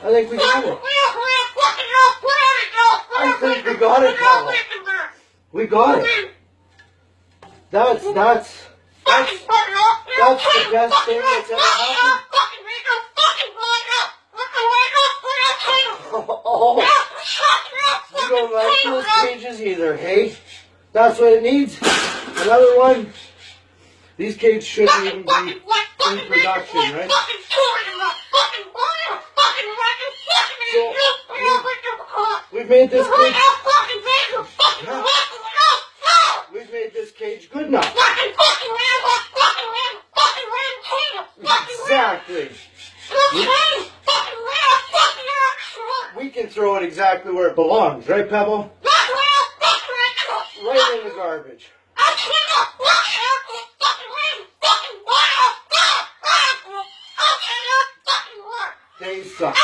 I think we got it. I think we got it, Pebble. We got it. That's the best thing that's ever happened. Oh, you don't like those cages either, hey? That's what it needs. Another one. These cages shouldn't even be in production, right? So, we've made this cage. We've made this cage good enough. Exactly. We can throw it exactly where it belongs, right, Pebble? Right in the garbage. They suck.